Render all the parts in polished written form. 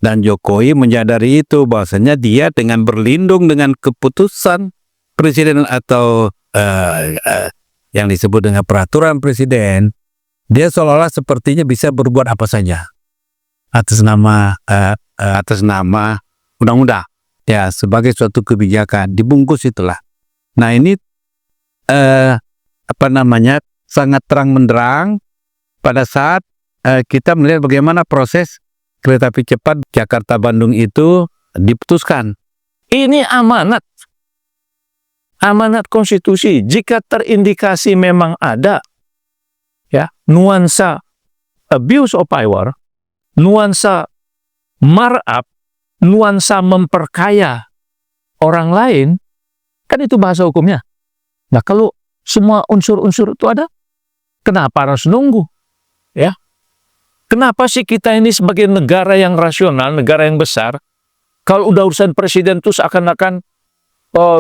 Dan Jokowi menyadari itu, bahwasanya dia dengan berlindung dengan keputusan presiden atau yang disebut dengan peraturan presiden, dia seolah-olah sepertinya bisa berbuat apa saja atas nama undang-undang, ya, sebagai suatu kebijakan dibungkus itulah. Nah ini sangat terang benderang pada saat kita melihat bagaimana proses kereta api cepat Jakarta-Bandung itu diputuskan. Ini amanat konstitusi. Jika terindikasi memang ada ya nuansa abuse of power, nuansa markup, nuansa memperkaya orang lain, kan itu bahasa hukumnya. Nah, kalau semua unsur-unsur itu ada, kenapa harus nunggu? Ya. Kenapa sih kita ini sebagai negara yang rasional, negara yang besar, kalau udah urusan presiden itu seakan-akan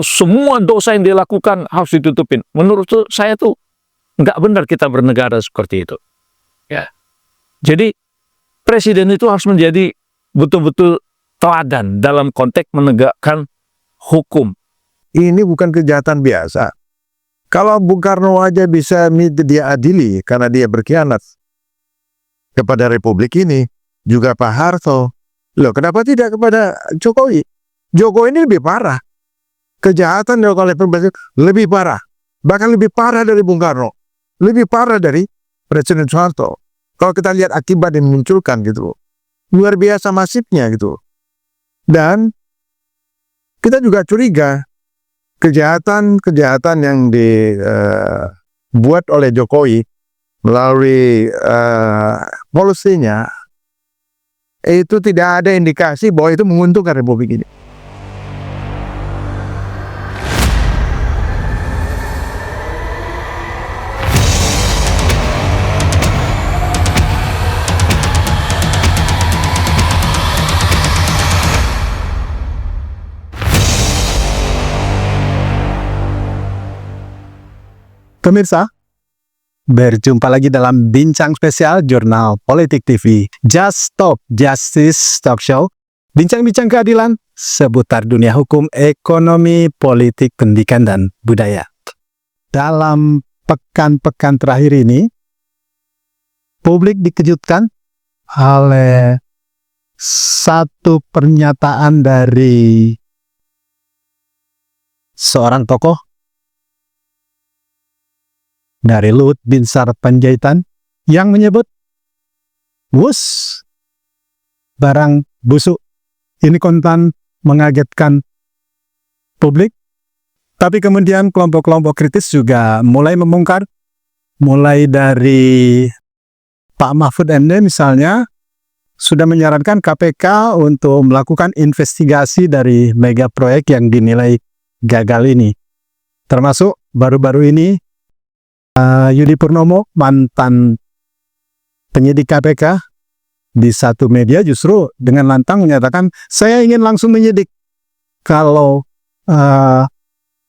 semua dosa yang dilakukan harus ditutupin. Menurut saya tuh nggak benar kita bernegara seperti itu. Ya. Jadi presiden itu harus menjadi betul-betul teladan dalam konteks menegakkan hukum. Ini bukan kejahatan biasa. Kalau Bung Karno aja bisa dia adili karena dia berkhianat kepada Republik ini, juga Pak Harto. Loh, kenapa tidak kepada Jokowi? Jokowi ini lebih parah. Kejahatan yang oleh presiden lebih parah. Bahkan lebih parah dari Bung Karno. Lebih parah dari Presiden Soeharto. Kalau kita lihat akibat yang dimunculkan gitu. Luar biasa masifnya gitu. Dan kita juga curiga kejahatan yang dibuat oleh Jokowi melalui polisinya itu tidak ada indikasi bahwa itu menguntungkan Republik ini. Pemirsa, berjumpa lagi dalam bincang spesial Jurnal Politik TV, Just Stop Justice Talk Show, bincang-bincang keadilan seputar dunia hukum, ekonomi, politik, pendidikan, dan budaya. Dalam pekan-pekan terakhir ini, publik dikejutkan oleh satu pernyataan dari seorang tokoh dari Luhut Binsar Panjaitan yang menyebut barang busuk. Ini konten mengagetkan publik, tapi kemudian kelompok-kelompok kritis juga mulai membongkar, mulai dari Pak Mahfud MD misalnya sudah menyarankan KPK untuk melakukan investigasi dari mega proyek yang dinilai gagal ini, termasuk baru-baru ini Yudi Purnomo, mantan penyidik KPK, di satu media justru dengan lantang menyatakan, saya ingin langsung menyidik kalau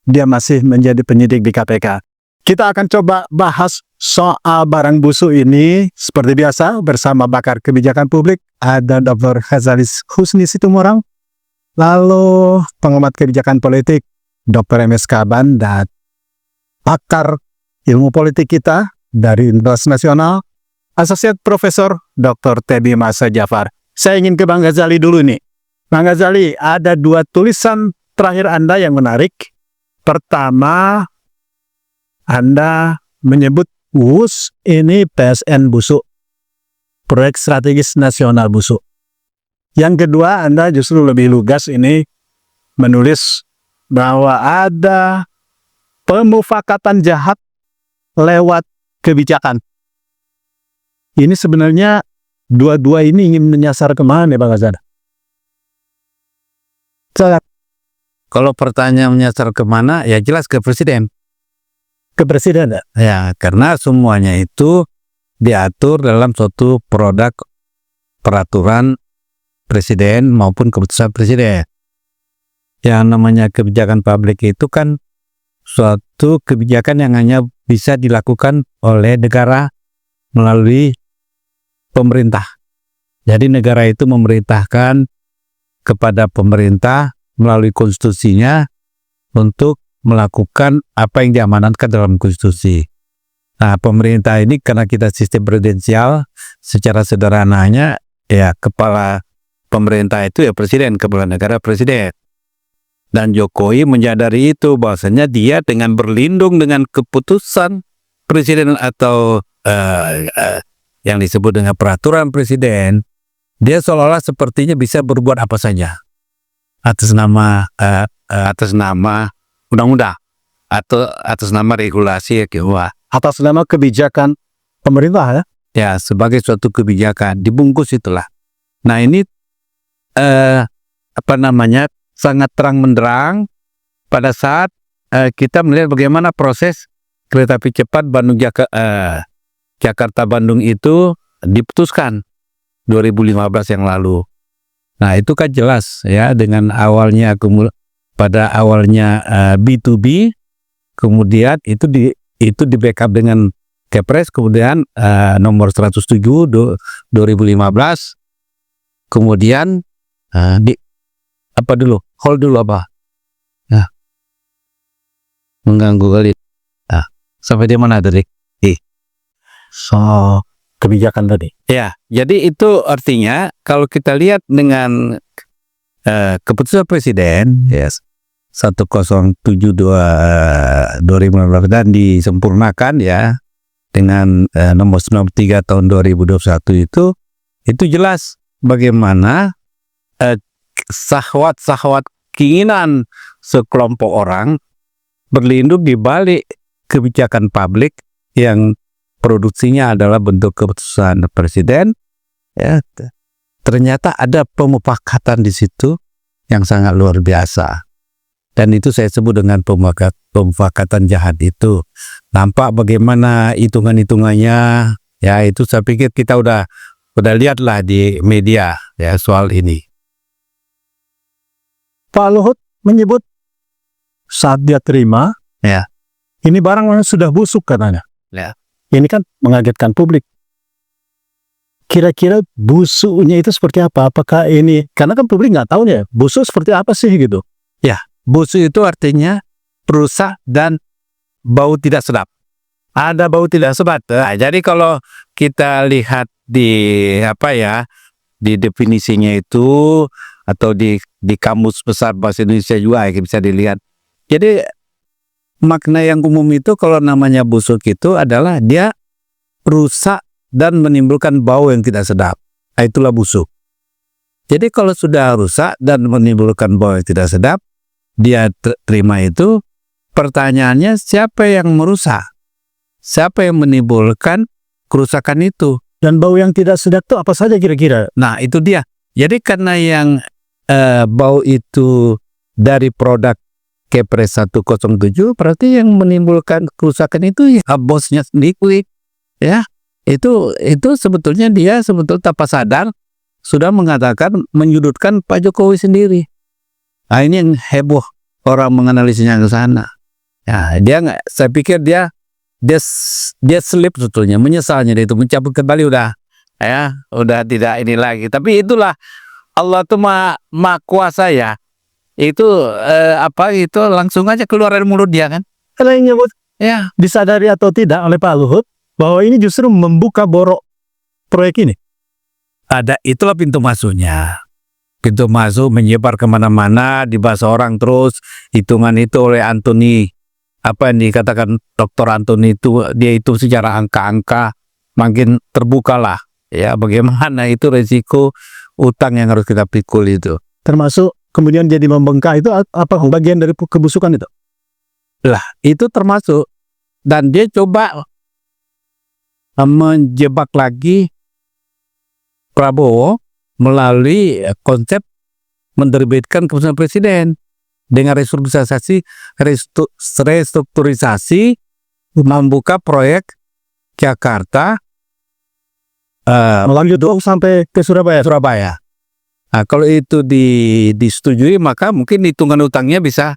dia masih menjadi penyidik di KPK. Kita akan coba bahas soal barang busuk ini seperti biasa bersama pakar kebijakan publik, ada Dr. Hazalis Husni Situmorang, lalu pengamat kebijakan politik Dr. MS Kaban, dan pakar ilmu politik kita dari Universitas Nasional, Asosiat Profesor Dr. Teddy Masa Jafar. Saya ingin ke Bang Ghazali dulu nih. Bang Ghazali, ada dua tulisan terakhir Anda yang menarik. Pertama, Anda menyebut WUS ini PSN busuk, proyek strategis nasional busuk. Yang kedua, Anda justru lebih lugas ini menulis bahwa ada pemufakatan jahat lewat kebijakan. Ini sebenarnya dua-dua ini ingin menyasar kemana ya Bang Ghazali? Kalau pertanyaan menyasar kemana, ya jelas ke presiden. Ke presiden ya? Ya, karena semuanya itu diatur dalam suatu produk peraturan presiden maupun keputusan presiden. Yang namanya kebijakan publik itu kan suatu kebijakan yang hanya bisa dilakukan oleh negara melalui pemerintah. Jadi negara itu memerintahkan kepada pemerintah melalui konstitusinya untuk melakukan apa yang diamanatkan dalam konstitusi. Nah, pemerintah ini karena kita sistem presidensial, secara sederhananya ya kepala pemerintah itu ya presiden, kepala negara presiden. Dan Jokowi menyadari itu bahwasanya dia dengan berlindung dengan keputusan presiden atau yang disebut dengan peraturan presiden, dia seolah-olah sepertinya bisa berbuat apa saja atas nama undang-undang atau atas nama regulasi ya, Atas nama kebijakan pemerintah ya. ya sebagai suatu kebijakan dibungkus itulah. Nah ini sangat terang benderang pada saat kita melihat bagaimana proses kereta api cepat Jakarta Bandung itu diputuskan 2015 yang lalu. Nah itu kan jelas ya dengan pada awalnya B2B, kemudian itu di backup dengan Kepres, kemudian nomor 107 2015, kemudian hold dulu apa? Nah, mengganggu kali. Nah, sampai di mana tadi? So, kebijakan tadi. Ya, jadi itu artinya kalau kita lihat dengan keputusan presiden, yes, 1072 2015 dan disempurnakan ya dengan nomor 93 tahun 2021 itu jelas bagaimana syahwat keinginan sekelompok orang berlindung di balik kebijakan publik yang produksinya adalah bentuk keputusan presiden. Ya, ternyata ada pemufakatan di situ yang sangat luar biasa. Dan itu saya sebut dengan pemufakatan jahat itu. Nampak bagaimana hitungan-hitungannya, ya itu saya pikir kita udah lihatlah di media ya soal ini. Pak Luhut menyebut saat dia terima, Ya. ini barang sudah busuk katanya. Ya. Ini kan mengagetkan publik. Kira-kira busuknya itu seperti apa? Apakah ini, karena kan publik nggak tahu ya, busuk seperti apa sih gitu. Busuk itu artinya rusak dan bau tidak sedap. Ada bau tidak sedap. Nah, jadi kalau kita lihat di di definisinya itu atau di kamus besar bahasa Indonesia juga bisa dilihat. Jadi makna yang umum itu kalau namanya busuk itu adalah dia rusak dan menimbulkan bau yang tidak sedap. Nah, itulah busuk. Jadi kalau sudah rusak dan menimbulkan bau yang tidak sedap, dia terima itu, pertanyaannya siapa yang merusak? Siapa yang menimbulkan kerusakan itu? Dan bau yang tidak sedap itu apa saja kira-kira? Nah itu dia. Jadi karena yang bau itu dari produk Kepres 107, berarti yang menimbulkan kerusakan itu ya bosnya sendiri. Ya, itu sebetulnya dia tanpa sadar sudah mengatakan menyudutkan Pak Jokowi sendiri. Nah ini yang heboh orang menganalisisnya ke sana. Ya, saya pikir dia slip sebetulnya, menyesalnya dia itu mencabut kembali udah tidak ini lagi. Tapi itulah Allah tuh maha kuasa ya. Itu itu langsung aja keluar dari mulut dia kan. Karena yang nyebut Ya, disadari atau tidak oleh Pak Luhut bahwa ini justru membuka borok proyek ini. itulah pintu masuknya. Pintu masuk menyebar kemana-mana, dibahas orang terus. Hitungan itu oleh Anthony, apa yang dikatakan Dr. Anthony itu, dia itu secara angka-angka makin terbukalah ya bagaimana itu resiko utang yang harus kita pikul itu. Termasuk kemudian jadi membengkak itu apa bagian dari kebusukan itu? Lah itu termasuk, dan dia coba menjebak lagi Prabowo melalui konsep menerbitkan keputusan presiden dengan restrukturisasi membuka proyek Jakarta melanjut sampai ke Surabaya. Nah, kalau itu disetujui maka mungkin hitungan utangnya bisa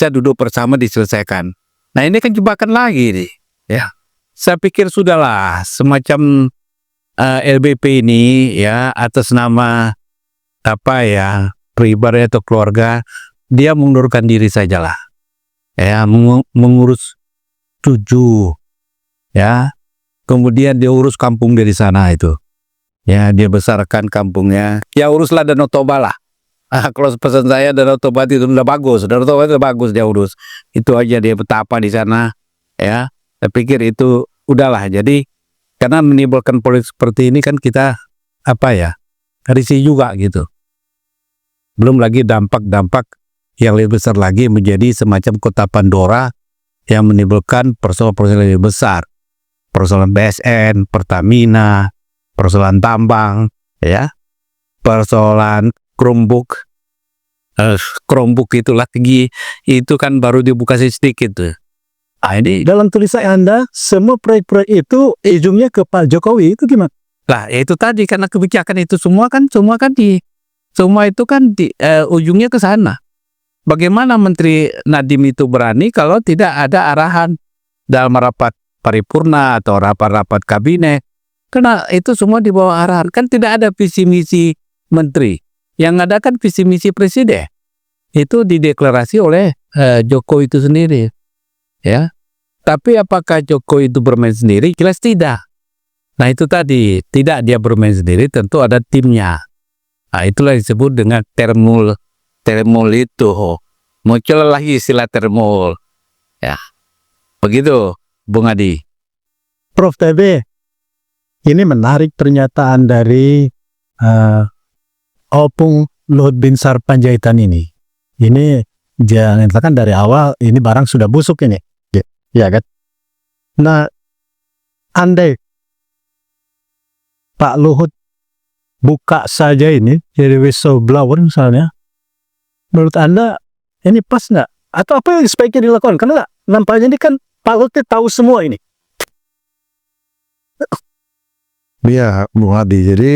duduk bersama diselesaikan. Nah ini kan jebakan lagi nih. Ya, saya pikir sudahlah semacam LBP ini ya atas nama apa ya pribadi atau keluarga, dia mengundurkan diri sajalah ya, mengurus 7 ya, kemudian dia urus kampung dari sana itu ya, dia besarkan kampungnya ya, uruslah Danau Toba lah. Kalau pesan saya Danau Toba itu udah bagus, Danau Toba itu bagus dia urus, itu aja dia betapa di sana ya. Saya pikir itu udahlah. Jadi karena menimbulkan politik seperti ini kan kita apa ya, risih juga gitu. Belum lagi dampak-dampak yang lebih besar lagi menjadi semacam kota Pandora yang menimbulkan persoalan-persoalan lebih besar. Persoalan BSN, Pertamina, persoalan tambang, ya, persoalan Chromebook. Chromebook itu lagi, itu kan baru dibuka sedikit tuh. Ini Dalam tulisan Anda, semua proyek-proyek itu ujungnya ke Pak Jokowi, itu gimana? lah, ya itu tadi karena kebijakan itu semua itu kan ujungnya ke sana. Bagaimana Menteri Nadiem itu berani kalau tidak ada arahan dalam rapat paripurna atau rapat-rapat kabinet? Karena itu semua di bawah arahan, kan tidak ada visi misi menteri. Yang ada kan visi misi presiden. Itu dideklarasi oleh Jokowi itu sendiri. Ya. Tapi apakah Jokowi itu bermain sendiri? Jelas tidak. Nah itu tadi, tidak dia bermain sendiri, tentu ada timnya. Nah itulah disebut dengan termul itu. Muncul lagi istilah termul. Ya. Begitu, Bung Adi. Prof TB, ini menarik pernyataan dari Opung Luhut Binsar Panjaitan ini. Ini jangan katakan dari awal ini barang sudah busuk ini. Ya kan? Nah, andai Pak Luhut buka saja ini jadi whistleblower misalnya, menurut Anda ini pas nggak? Atau apa yang sebaiknya dilakukan? Karena nampaknya ini kan Pak Luhut tahu semua ini. Iya, Bung Adi. Jadi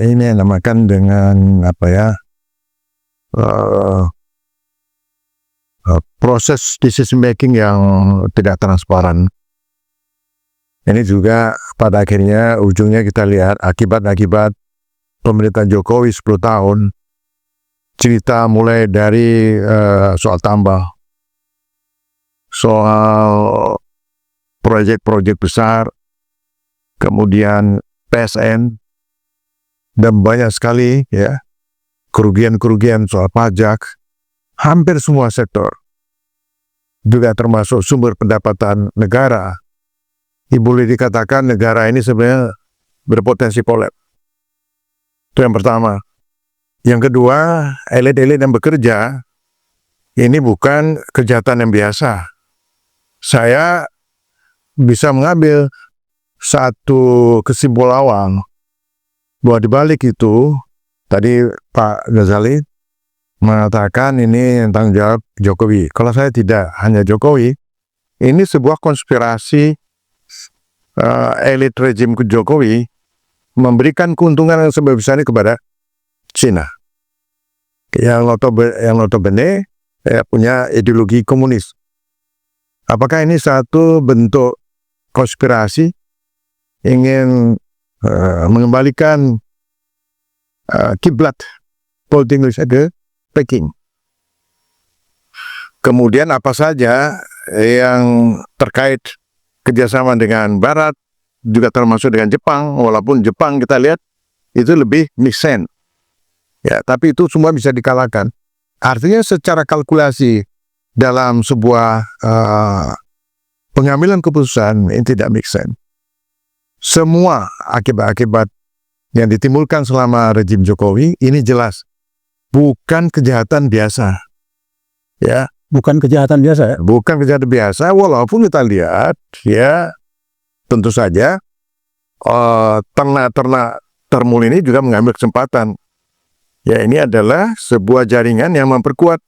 ini yang namakan dengan apa ya? Proses decision making yang tidak transparan. Ini juga pada akhirnya ujungnya kita lihat akibat-akibat pemerintahan Jokowi 10 tahun. Cerita mulai dari soal tambah, soal proyek-proyek besar, kemudian PSN, dan banyak sekali ya kerugian-kerugian soal pajak, hampir semua sektor, juga termasuk sumber pendapatan negara. Boleh dikatakan negara ini sebenarnya berpotensi kolaps. Itu yang pertama. Yang kedua, elit-elit yang bekerja ini bukan kejahatan yang biasa. Saya bisa mengambil satu kesimpulan awal bahwa di balik itu tadi Pak Ghazali mengatakan ini tanggung jawab Jokowi. Kalau saya tidak hanya Jokowi, ini sebuah konspirasi elit rejim Jokowi memberikan keuntungan yang sebesar ini kepada Cina yang notabene punya ideologi komunis. Apakah ini satu bentuk konspirasi ingin mengembalikan kiblat politik Indonesia ke Peking? Kemudian apa saja yang terkait kerjasama dengan Barat, juga termasuk dengan Jepang, walaupun Jepang kita lihat itu lebih mixen. Ya, tapi itu semua bisa dikalahkan. Artinya secara kalkulasi dalam sebuah pengambilan keputusan ini tidak mixen. Semua akibat-akibat yang ditimbulkan selama rejim Jokowi ini jelas bukan kejahatan biasa. Ya, Bukan kejahatan biasa ya? bukan kejahatan biasa, walaupun kita lihat ya tentu saja ternak-ternak termul ini juga mengambil kesempatan. Ya, ini adalah sebuah jaringan yang memperkuat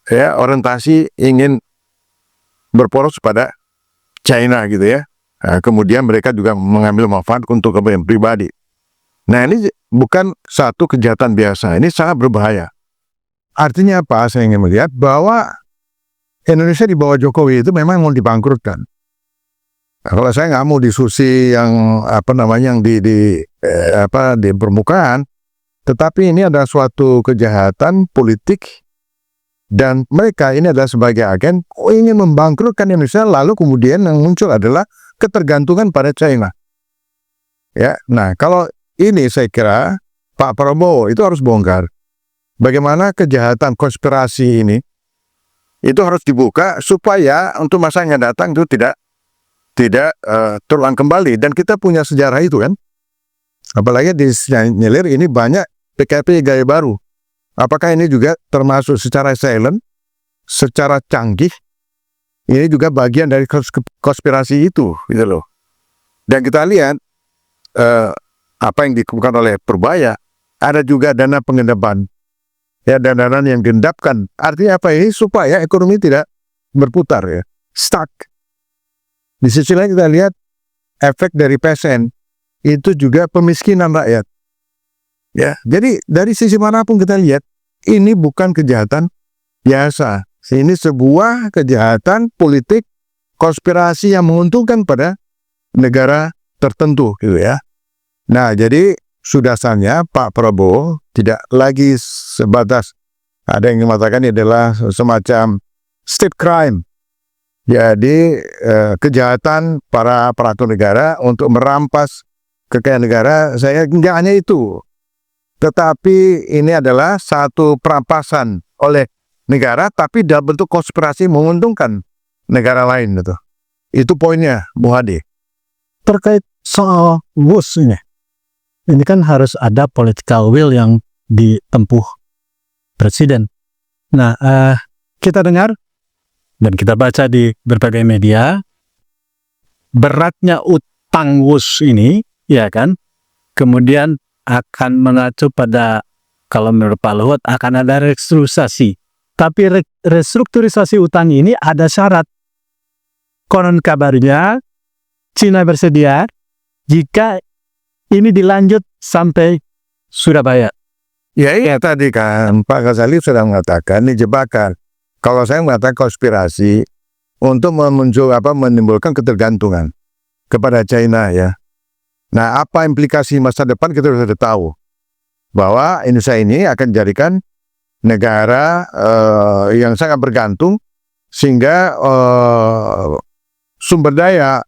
ya orientasi ingin berporos pada China gitu ya. Nah, kemudian mereka juga mengambil manfaat untuk kepentingan pribadi. Nah, ini bukan satu kejahatan biasa, ini sangat berbahaya. Artinya apa? Saya ingin melihat bahwa Indonesia di bawah Jokowi itu memang mau dibangkrutkan. Kalau saya nggak mau diskusi yang yang di permukaan, tetapi ini adalah suatu kejahatan politik dan mereka ini adalah sebagai agen ingin membangkrutkan Indonesia, lalu kemudian yang muncul adalah ketergantungan pada China. Ya, nah kalau ini saya kira Pak Prabowo itu harus bongkar. Bagaimana kejahatan konspirasi ini itu harus dibuka supaya untuk masa yang datang itu tidak terulang kembali. Dan kita punya sejarah itu kan. Apalagi di Nyelir ini banyak PKP gaya baru. Apakah ini juga termasuk secara silent, secara canggih? Ini juga bagian dari konspirasi itu, gitu loh. Dan kita lihat apa yang dikemukakan oleh Purbaya, ada juga dana pengendapan. Ya, dana yang digendapkan. Artinya apa ini? Supaya ekonomi tidak berputar, ya, stuck. Di sisi lain kita lihat efek dari PSN itu juga pemiskinan rakyat. Ya, jadi dari sisi manapun kita lihat ini bukan kejahatan biasa. Ini sebuah kejahatan politik konspirasi yang menguntungkan pada negara tertentu, gitu ya. Nah, jadi sudah saatnya Pak Prabowo tidak lagi sebatas, ada yang mengatakan ini adalah semacam state crime. Jadi kejahatan para aparatur negara untuk merampas kekayaan negara, saya nggak hanya itu. Tetapi ini adalah satu perampasan oleh negara, tapi dalam bentuk konspirasi menguntungkan negara lain. Itu poinnya, Bu Hadi. Terkait soal WUS ini kan harus ada political will yang ditempuh presiden. Nah, kita dengar dan kita baca di berbagai media, beratnya utang WUS ini, ya kan, kemudian akan mengacu pada, kalau menurut Pak Luhut, akan ada restrukturisasi. Tapi restrukturisasi utang ini ada syarat. Konon kabarnya, Cina bersedia jika ini dilanjut sampai Surabaya. Ya, iya tadi kan Pak Ghazali sudah mengatakan ini jebakan. Kalau saya mengatakan konspirasi untuk menimbulkan ketergantungan kepada China, ya. Nah, apa implikasi masa depan kita sudah tahu bahwa Indonesia ini akan dijadikan negara yang sangat bergantung, sehingga sumber daya,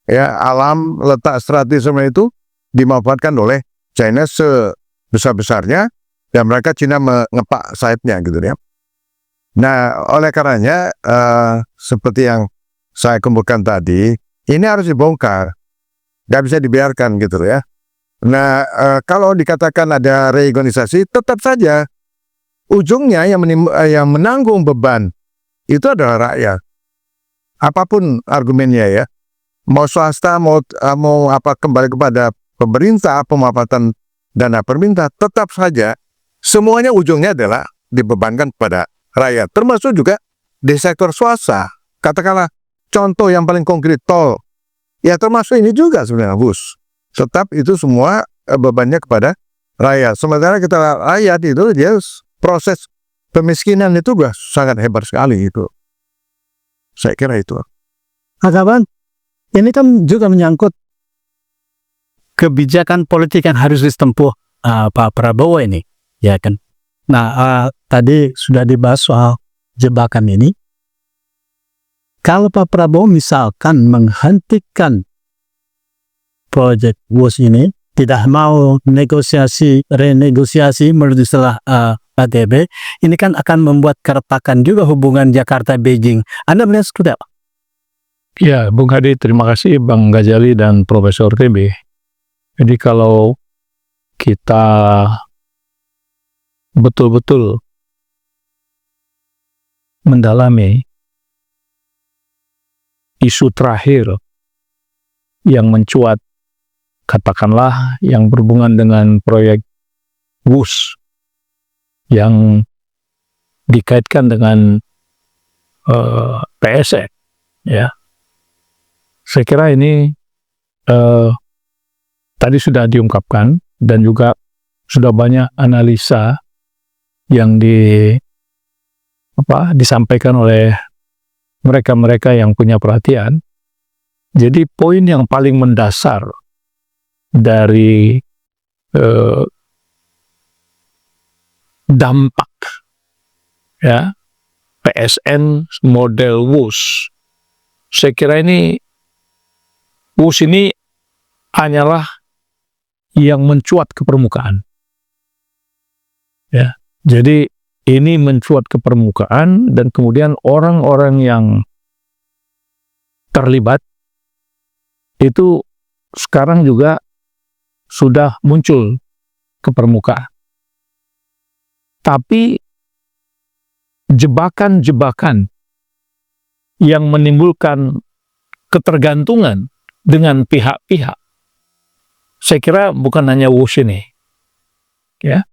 ya, alam, letak strategisme itu dimanfaatkan oleh China sebesar-besarnya, dan mereka Cina mengepak sayapnya, gitu ya. Nah, oleh karenanya seperti yang saya kumpulkan tadi, ini harus dibongkar, nggak bisa dibiarkan, gitu ya. Nah, kalau dikatakan ada reorganisasi, tetap saja ujungnya yang menanggung beban itu adalah rakyat. Apapun argumennya, ya, mau swasta, mau kembali kepada pemerintah, pemanfaatan dana pemerintah, tetap saja semuanya ujungnya adalah dibebankan kepada rakyat, termasuk juga di sektor swasta. Katakanlah contoh yang paling konkret, tol, ya termasuk ini juga sebenarnya, bus. Tetap itu semua bebannya kepada rakyat. Sementara kita rakyat itu dia proses pemiskinan itu juga sangat hebat sekali itu. Saya kira itu. Kawan, ini kan juga menyangkut kebijakan politik yang harus ditempuh Pak Prabowo ini, ya kan. Nah, tadi sudah dibahas soal jebakan ini. Kalau Pak Prabowo misalkan menghentikan proyek WUS ini, tidak mau renegosiasi menurut istilah ATB, ini kan akan membuat keretakan juga hubungan Jakarta-Beijing. Anda melihat seperti apa? Ya, Bung Hadi, terima kasih Bang Ghazali dan Profesor TB. Jadi kalau kita betul-betul mendalami isu terakhir yang mencuat, katakanlah yang berhubungan dengan proyek WUS yang dikaitkan dengan PSN, ya, saya kira ini tadi sudah diungkapkan dan juga sudah banyak analisa yang disampaikan oleh mereka-mereka yang punya perhatian Jadi poin yang paling mendasar dari dampak ya PSN model WUS, saya kira ini WUS ini hanyalah yang mencuat ke permukaan. Ya, jadi ini mencuat ke permukaan dan kemudian orang-orang yang terlibat itu sekarang juga sudah muncul ke permukaan. Tapi jebakan-jebakan yang menimbulkan ketergantungan dengan pihak-pihak, saya kira bukan hanya WUS ini, ya,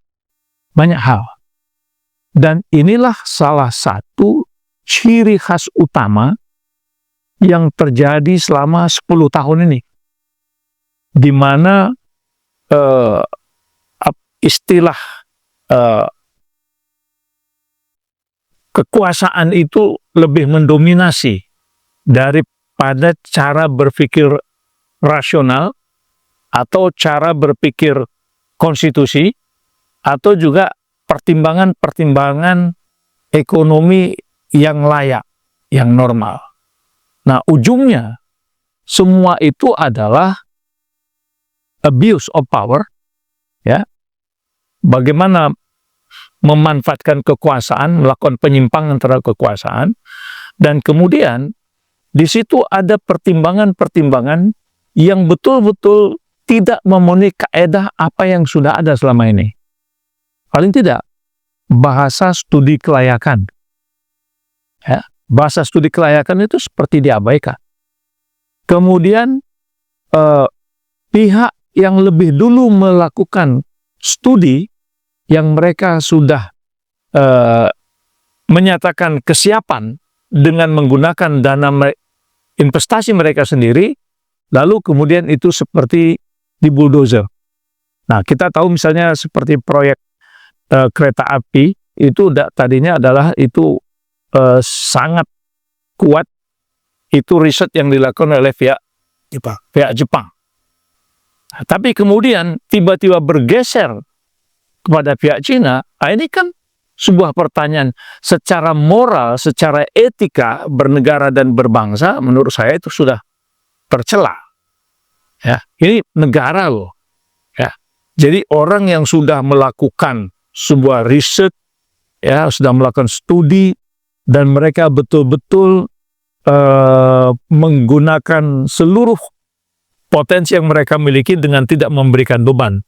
banyak hal. Dan inilah salah satu ciri khas utama yang terjadi selama 10 tahun ini, di mana istilah kekuasaan itu lebih mendominasi daripada cara berpikir rasional atau cara berpikir konstitusi atau juga pertimbangan-pertimbangan ekonomi yang layak, yang normal. Nah, ujungnya semua itu adalah abuse of power, ya. Bagaimana memanfaatkan kekuasaan, melakukan penyimpangan terhadap kekuasaan, dan kemudian di situ ada pertimbangan-pertimbangan yang betul-betul tidak memenuhi kaedah apa yang sudah ada selama ini. Paling tidak, bahasa studi kelayakan. Ya, bahasa studi kelayakan itu seperti diabaikan. Kemudian pihak yang lebih dulu melakukan studi yang mereka sudah menyatakan kesiapan dengan menggunakan dana investasi mereka sendiri, lalu kemudian itu seperti di bulldozer. Nah, kita tahu misalnya seperti proyek kereta api itu tadinya adalah itu sangat kuat, itu riset yang dilakukan oleh pihak Jepang. Nah, tapi kemudian tiba-tiba bergeser kepada pihak Cina. Nah, ini kan sebuah pertanyaan secara moral, secara etika bernegara dan berbangsa, menurut saya itu sudah tercela. Ya, ini negara loh. Ya, jadi orang yang sudah melakukan sebuah riset, ya, sudah melakukan studi, dan mereka betul-betul menggunakan seluruh potensi yang mereka miliki dengan tidak memberikan beban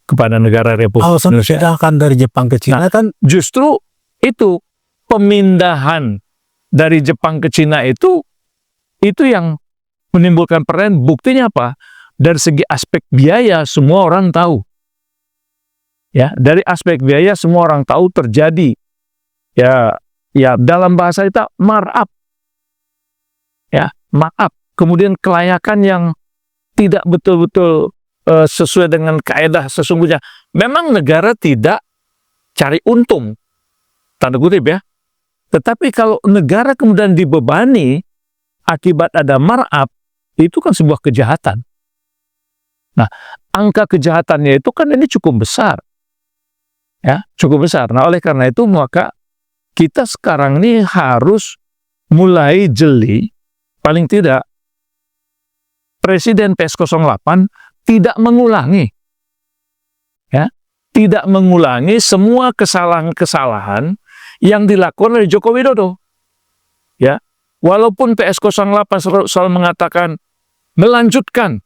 kepada negara Republik Indonesia. Sedangkan dari Jepang ke Cina kan Justru itu pemindahan dari Jepang ke Cina itu yang menimbulkan pertanyaan. Buktinya apa? Dari segi aspek biaya semua orang tahu. Ya, dari aspek biaya semua orang tahu terjadi ya dalam bahasa kita markup. Ya, markup. Kemudian kelayakan yang tidak betul-betul sesuai dengan kaedah sesungguhnya. Memang negara tidak cari untung, tanda kutip ya. Tetapi kalau negara kemudian dibebani akibat ada markup, itu kan sebuah kejahatan. Nah, angka kejahatannya itu kan ini cukup besar. Ya, cukup besar. Nah, oleh karena itu maka kita sekarang ini harus mulai jeli, paling tidak Presiden PS08 tidak mengulangi, ya, tidak mengulangi semua kesalahan-kesalahan yang dilakukan oleh Joko Widodo. Ya, walaupun PS08 selalu mengatakan melanjutkan,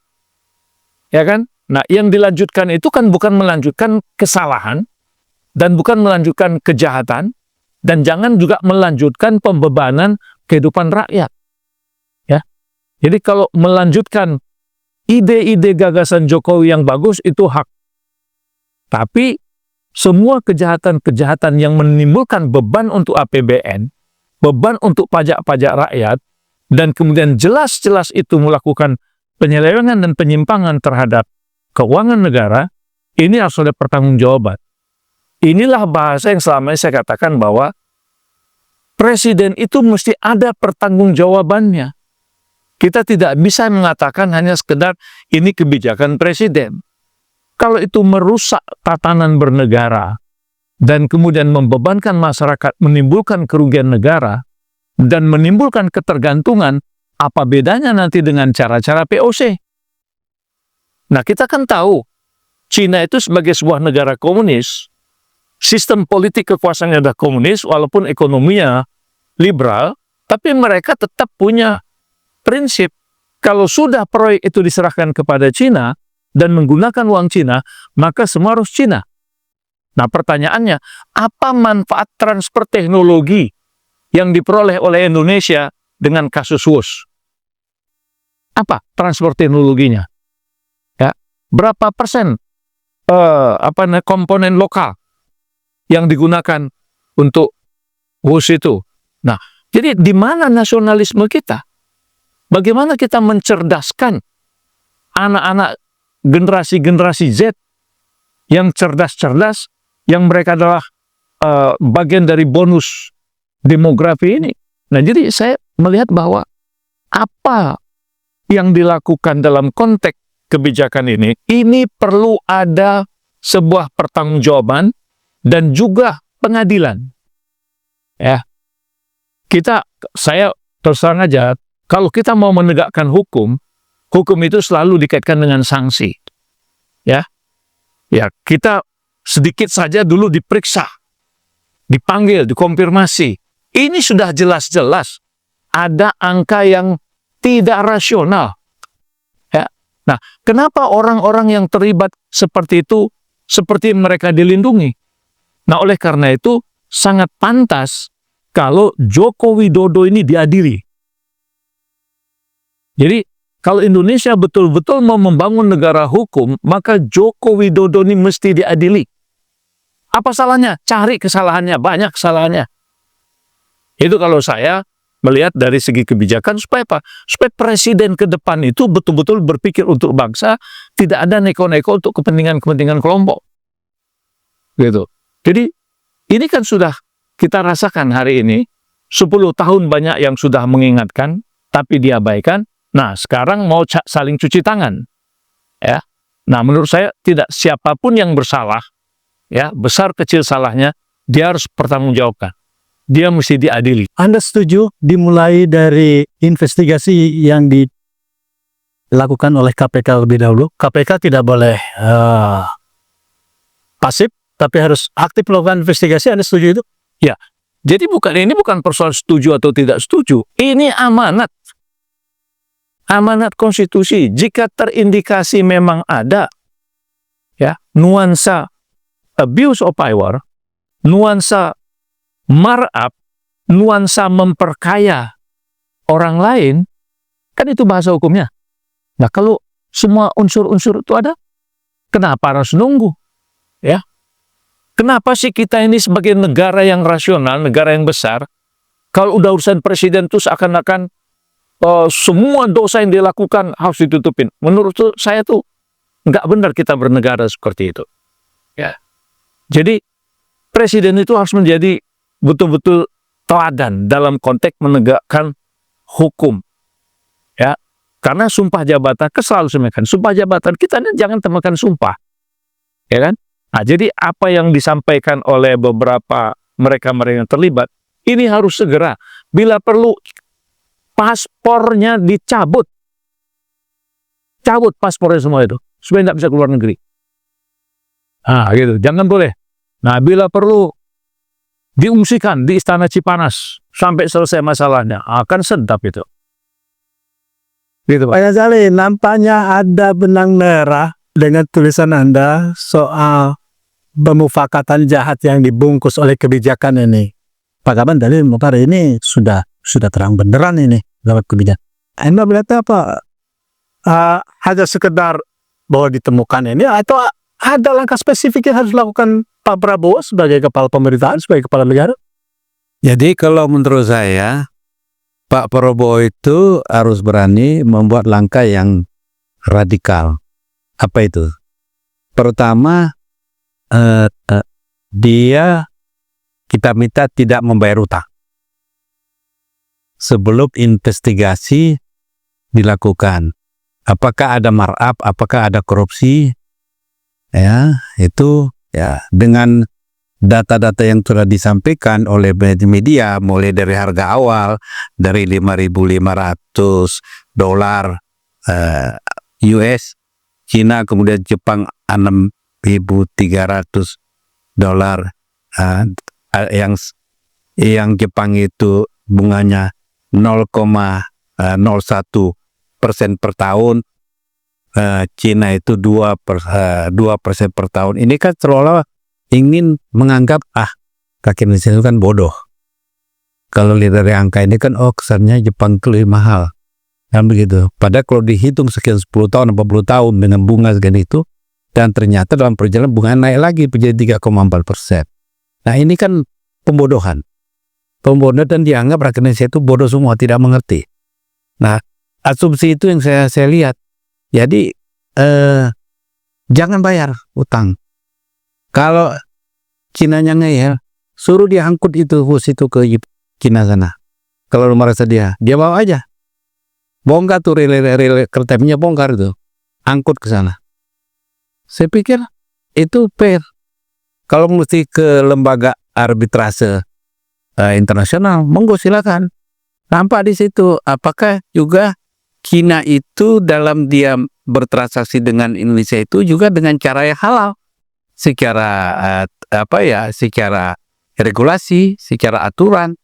ya kan? Nah, yang dilanjutkan itu kan bukan melanjutkan kesalahan dan bukan melanjutkan kejahatan dan jangan juga melanjutkan pembebanan kehidupan rakyat. Ya, jadi kalau melanjutkan ide-ide gagasan Jokowi yang bagus itu hak. Tapi semua kejahatan-kejahatan yang menimbulkan beban untuk APBN, beban untuk pajak-pajak rakyat, dan kemudian jelas-jelas itu melakukan penyelewengan dan penyimpangan terhadap keuangan negara, ini harus ada pertanggungjawaban. Inilah bahasa yang selama ini saya katakan bahwa presiden itu mesti ada pertanggungjawabannya. Kita tidak bisa mengatakan hanya sekedar ini kebijakan presiden. Kalau itu merusak tatanan bernegara dan kemudian membebankan masyarakat, menimbulkan kerugian negara, dan menimbulkan ketergantungan, apa bedanya nanti dengan cara-cara POC? Nah, kita kan tahu, Cina itu sebagai sebuah negara komunis, sistem politik kekuasaannya adalah komunis, walaupun ekonominya liberal, tapi mereka tetap punya prinsip, kalau sudah proyek itu diserahkan kepada Cina dan menggunakan uang Cina, maka semua harus Cina. Nah, pertanyaannya, apa manfaat transfer teknologi yang diperoleh oleh Indonesia dengan kasus WUS? Apa transfer teknologinya? Ya, berapa persen komponen lokal yang digunakan untuk WUS itu? Nah, jadi di mana nasionalisme kita? Bagaimana kita mencerdaskan anak-anak generasi Z yang cerdas-cerdas, yang mereka adalah bagian dari bonus demografi ini. Nah, jadi saya melihat bahwa apa yang dilakukan dalam konteks kebijakan ini perlu ada sebuah pertanggungjawaban dan juga pengadilan. Ya, saya terus terang aja, kalau kita mau menegakkan hukum itu selalu dikaitkan dengan sanksi. Ya, kita sedikit saja dulu diperiksa, dipanggil, dikonfirmasi. Ini sudah jelas-jelas ada angka yang tidak rasional. Ya. Nah, kenapa orang-orang yang terlibat seperti itu, seperti mereka dilindungi? Nah, oleh karena itu sangat pantas kalau Joko Widodo ini diadili. Jadi, kalau Indonesia betul-betul mau membangun negara hukum, maka Joko Widodo ini mesti diadili. Apa salahnya? Cari kesalahannya, banyak kesalahannya. Itu kalau saya melihat dari segi kebijakan, supaya apa? Supaya presiden ke depan itu betul-betul berpikir untuk bangsa, tidak ada neko-neko untuk kepentingan-kepentingan kelompok. Gitu. Jadi, ini kan sudah kita rasakan hari ini, 10 tahun banyak yang sudah mengingatkan, tapi diabaikan. Nah, sekarang mau saling cuci tangan. Ya. Nah, menurut saya tidak, siapapun yang bersalah, ya, besar kecil salahnya, dia harus bertanggungjawabkan. Dia mesti diadili. Anda setuju dimulai dari investigasi yang dilakukan oleh KPK lebih dahulu? KPK tidak boleh pasif, tapi harus aktif melakukan investigasi. Anda setuju itu? Ya, jadi ini bukan persoalan setuju atau tidak setuju. Ini amanat. Amanat konstitusi. Jika terindikasi memang ada ya nuansa abuse of power, nuansa markup, nuansa memperkaya orang lain, kan itu bahasa hukumnya. Nah, kalau semua unsur-unsur itu ada, kenapa harus nunggu? Ya, kenapa sih kita ini sebagai negara yang rasional, negara yang besar, kalau udah urusan presiden itu seakan-akan semua dosa yang dilakukan harus ditutupin. Menurut saya tuh nggak benar kita bernegara seperti itu. Ya, jadi presiden itu harus menjadi betul-betul teladan dalam konteks menegakkan hukum. Ya, karena sumpah jabatan, selalu semakan sumpah jabatan kita ini jangan temukan sumpah, ya kan? Nah, jadi apa yang disampaikan oleh beberapa mereka yang terlibat ini harus segera, bila perlu paspornya dicabut, cabut paspornya semua itu supaya tidak bisa keluar negeri. Nah, gitu, jangan boleh. Nah, bila perlu diungsikan di Istana Cipanas sampai selesai masalahnya, akan sedap itu. Gitu, Pak. Pak Ghazali, nampaknya ada benang merah dengan tulisan Anda soal pemufakatan jahat yang dibungkus oleh kebijakan ini. Pak Kaban dari Mukhtar ini sudah terang benderang ini lewat kebijakan. Anda melihatnya apa? Hanya sekedar bahwa ditemukan ini, atau ada langkah spesifik yang harus dilakukan Pak Prabowo sebagai kepala pemerintahan, sebagai kepala negara? Jadi kalau menurut saya, Pak Prabowo itu harus berani membuat langkah yang radikal. Apa itu? Pertama, kita minta tidak membayar utang sebelum investigasi dilakukan. Apakah ada markup, apakah ada korupsi? Ya, itu ya dengan data-data yang sudah disampaikan oleh media, mulai dari harga awal dari $5.500 US, Cina, kemudian Jepang $6.300, yang Jepang itu bunganya 0,01% per tahun, Cina itu 2% per tahun. Ini kan seolah ingin menganggap kaki Indonesia itu kan bodoh. Kalau lihat dari angka ini kan kesannya Jepang itu lebih mahal. Kan begitu. Padahal kalau dihitung sekian 10 tahun, 40 tahun dengan bunga segini itu, dan ternyata dalam perjalanan bunga naik lagi menjadi 3,4%. Nah ini kan pembodohan. Pembodohan dan dianggap rakyat Indonesia itu bodoh semua, tidak mengerti. Nah asumsi itu yang saya lihat. Jadi jangan bayar utang. Kalau Cinanya ngeyel, suruh dia angkut itu bus itu ke Cina sana. Kalau merasa dia bawa aja. Bongkar tuh rel kereta apinya, bongkar itu. Angkut ke sana. Saya pikir itu fair. Kalau mesti ke lembaga arbitrase internasional, monggo silakan. Nampak di situ apakah juga Cina itu dalam dia bertransaksi dengan Indonesia itu juga dengan cara yang halal, secara secara regulasi, secara aturan,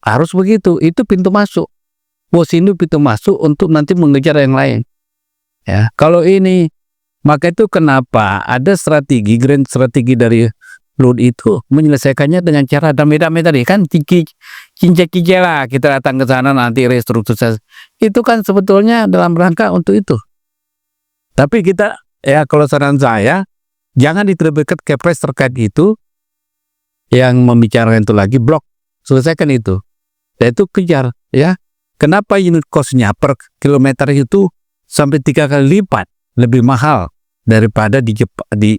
harus begitu. Itu pintu masuk. Bos ini pintu masuk untuk nanti mengejar yang lain. Ya, kalau ini, maka itu kenapa ada grand strategi dari Luhut itu menyelesaikannya dengan cara damai-damai tadi kan, cincak-cincak lah, kita datang ke sana nanti restrukturisasi. Itu kan sebetulnya dalam rangka untuk itu. Tapi kita, ya kalau saran saya, jangan diterbikat kepres terkait itu, yang membicarakan itu lagi, blok, selesaikan itu. Dan itu kejar, ya. Kenapa unit cost-nya per kilometer itu sampai 3 kali lipat lebih mahal daripada di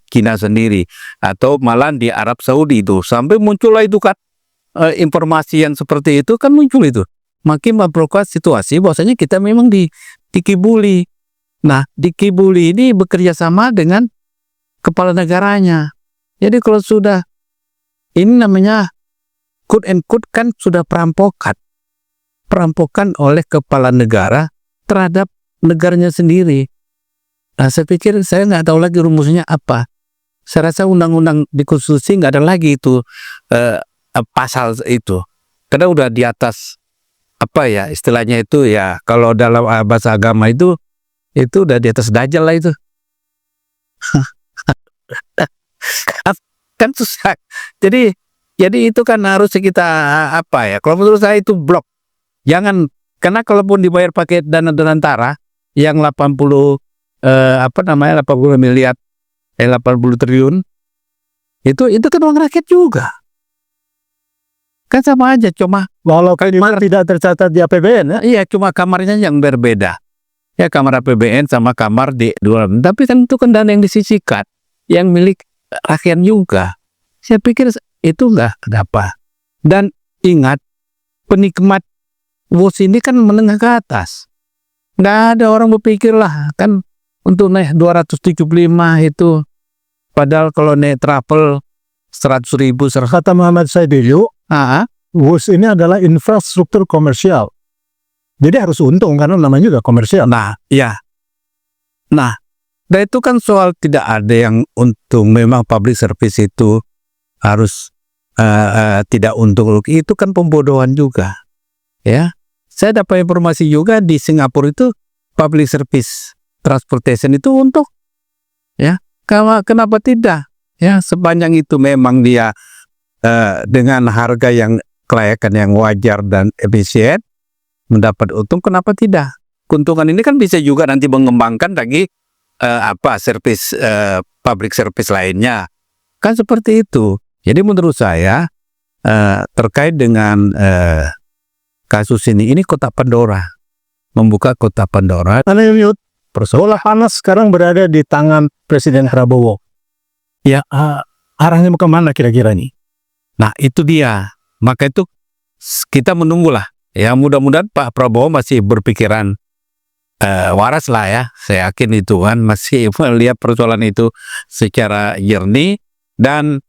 Cina sendiri, atau malah di Arab Saudi itu, sampai muncullah itu kan informasi yang seperti itu kan muncul itu, makin memperkuat situasi bahwasanya kita memang dikibuli. Nah, dikibuli ini bekerja sama dengan kepala negaranya. Jadi kalau sudah ini namanya quote and quote kan sudah perampokan oleh kepala negara terhadap negaranya sendiri. Nah, saya pikir saya nggak tahu lagi rumusnya apa. Saya rasa undang-undang di konstitusi nggak ada lagi itu pasal itu, karena udah di atas istilahnya itu ya, kalau dalam bahasa agama itu udah di atas dajjal lah itu. Kan susah. Jadi itu kan harus kita kalau menurut saya itu blok. Jangan, karena kalaupun dibayar pakai dana antara yang 80 miliar 80 triliun itu kan uang rakyat juga. Kan sama aja, cuma Walaupun tidak tercatat di APBN ya. Iya, cuma kamarnya yang berbeda. Ya, kamar APBN sama kamar di luar. Tapi kan itu kan dana yang disisihkan, yang milik rakyat juga. Saya pikir itu nggak ada apa. Dan ingat, penikmat bus ini kan menengah ke atas. Nggak ada orang berpikir lah kan untuk naik 275 itu. Padahal kalau naik travel 100.000. Kata Muhammad Saidilu, bus ini adalah infrastruktur komersial. Jadi harus untung karena namanya juga komersial. Nah, ya. Nah, dan itu kan soal tidak ada yang untung. Memang public service itu harus tidak untung. Itu kan pembodohan juga. Ya, saya dapat informasi juga di Singapura itu public service transportation itu untung. Ya, kenapa tidak? Ya, sepanjang itu memang dia dengan harga yang kelayakan yang wajar dan efisien mendapat untung, kenapa tidak? Keuntungan ini kan bisa juga nanti mengembangkan lagi service public service lainnya. Kan seperti itu. Jadi menurut saya terkait dengan kasus ini kotak Pandora, membuka kotak Pandora. Bola panas sekarang berada di tangan Presiden Prabowo. Ya, arahnya mau kemana kira-kira nih? Nah, itu dia. Maka itu kita menunggulah. Ya, mudah-mudahan Pak Prabowo masih berpikiran waras lah ya. Saya yakin itu kan masih melihat persoalan itu secara jernih, dan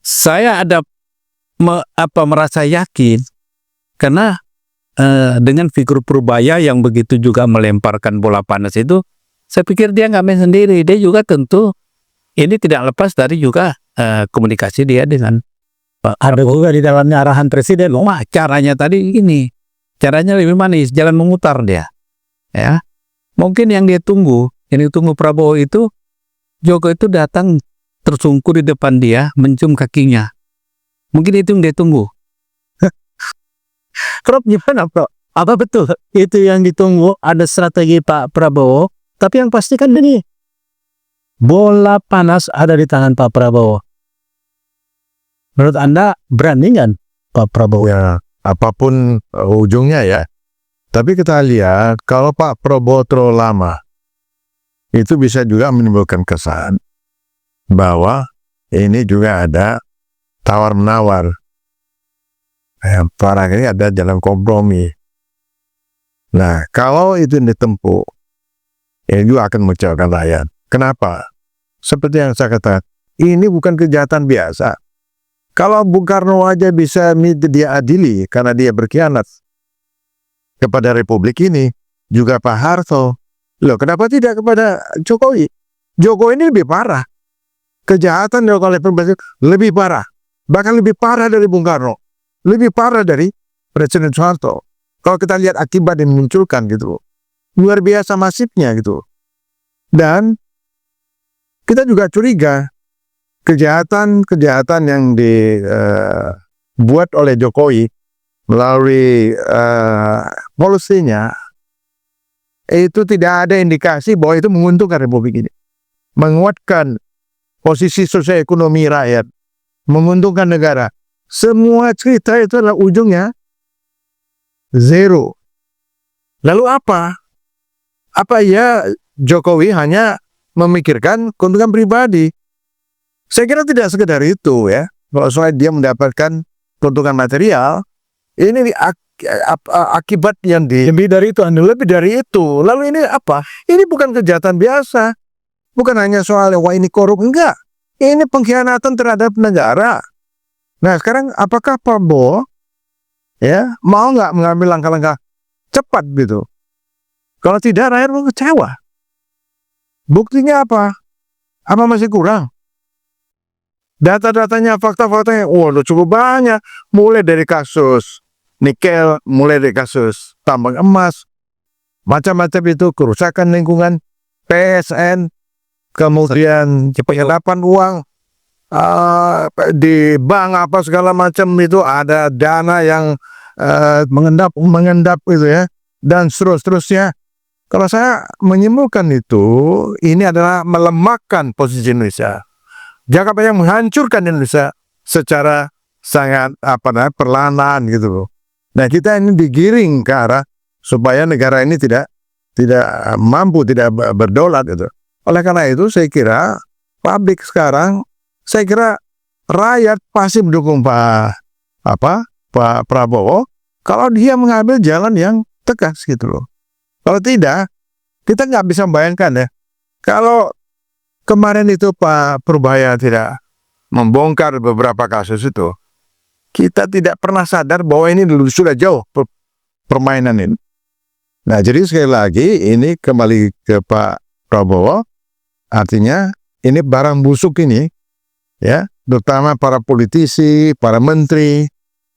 saya ada merasa yakin karena dengan figur Purbaya yang begitu juga melemparkan bola panas itu, saya pikir dia nggak main sendiri. Dia juga tentu ini tidak lepas dari juga komunikasi dia dengan Pak Ada Prabowo. juga di dalamnya arahan presiden. Wah, caranya tadi gini, caranya lebih manis, jalan memutar dia. Ya, mungkin yang ditunggu Prabowo itu, Jokowi itu datang tersungkur di depan dia, mencium kakinya. Mungkin itu yang dia tunggu. Prof, gimana Prof? Apa betul itu yang ditunggu, ada strategi Pak Prabowo? Tapi yang pasti kan ini, bola panas ada di tangan Pak Prabowo. Menurut Anda berani nggak Pak Prabowo? Ya, apapun ujungnya ya. Tapi kita lihat kalau Pak Prabowo terlalu lama, itu bisa juga menimbulkan kesan bahwa ini juga ada tawar-menawar. Para ini ada jalan kompromi. Nah, kalau itu ditempuh, ini juga akan mengecewakan rakyat. Kenapa? Seperti yang saya katakan, ini bukan kejahatan biasa. Kalau Bung Karno aja bisa dia adili karena dia berkhianat kepada Republik ini, juga Pak Harto. Loh, kenapa tidak kepada Jokowi? Jokowi ini lebih parah. Kejahatan dilakukan oleh Presiden lebih parah. Bahkan lebih parah dari Bung Karno. Lebih parah dari Presiden Soeharto. Kalau kita lihat akibat yang dimunculkan gitu. Luar biasa masifnya gitu. Dan kita juga curiga kejahatan yang dibuat oleh Jokowi melalui polisinya itu tidak ada indikasi bahwa itu menguntungkan Republik ini, menguatkan posisi sosial ekonomi rakyat, menguntungkan negara. Semua cerita itu adalah ujungnya zero. Lalu apa? Apa ya Jokowi hanya memikirkan keuntungan pribadi? Saya kira tidak sekedar itu ya. Kalau soal dia mendapatkan keuntungan material, ini akibat yang Lebih dari itu, Anda. lebih dari itu. Lalu ini apa? Ini bukan kejahatan biasa. Bukan hanya soal wah ini korup, enggak. Ini pengkhianatan terhadap negara. Nah, sekarang apakah Prabowo ya mau nggak mengambil langkah-langkah cepat gitu? Kalau tidak, rakyat mau kecewa. Buktinya apa? Apa masih kurang? Data-datanya, fakta-faktanya, waduh cukup banyak. Mulai dari kasus nikel, mulai dari kasus tambang emas, macam-macam itu, kerusakan lingkungan, PSN, kemudian penyerapan uang di bank apa segala macam itu, ada dana yang mengendap itu ya, dan seterusnya. Kalau saya menyimpulkan itu, ini adalah melemahkan posisi Indonesia. Jangka panjang menghancurkan Indonesia secara sangat perlahan gitu loh. Nah, kita ini digiring ke arah supaya negara ini tidak mampu, tidak berdaulat gitu. Oleh karena itu saya kira publik sekarang, saya kira rakyat pasti mendukung Pak Prabowo kalau dia mengambil jalan yang tegas gitu loh. Kalau tidak, kita nggak bisa membayangkan ya, kalau kemarin itu Pak Purbaya tidak membongkar beberapa kasus itu, kita tidak pernah sadar bahwa ini sudah jauh permainan ini. Nah, jadi sekali lagi ini kembali ke Pak Prabowo, artinya ini barang busuk ini, ya, terutama para politisi, para menteri,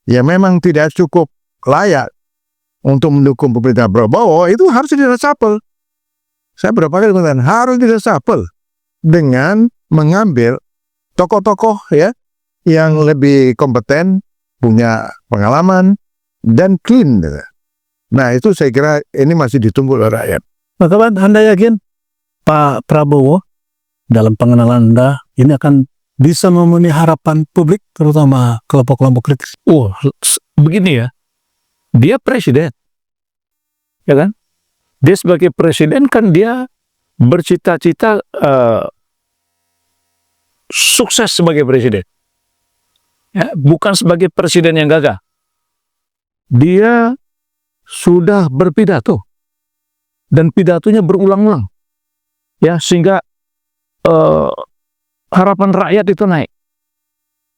ya memang tidak cukup layak untuk mendukung pemerintah Prabowo, itu harus diresapel. Saya berapa kali mengatakan harus diresapel dengan mengambil tokoh-tokoh ya yang lebih kompeten, punya pengalaman dan clean. Nah, itu saya kira ini masih ditunggu oleh rakyat. Nah, kawan, Anda yakin Pak Prabowo dalam pengenalan Anda ini akan bisa memenuhi harapan publik, terutama kelompok-kelompok kritis? Begini ya, dia presiden, ya kan? Dia sebagai presiden kan dia bercita-cita sukses sebagai presiden, ya, bukan sebagai presiden yang gagah. Dia sudah berpidato dan pidatonya berulang-ulang, ya, sehingga harapan rakyat itu naik,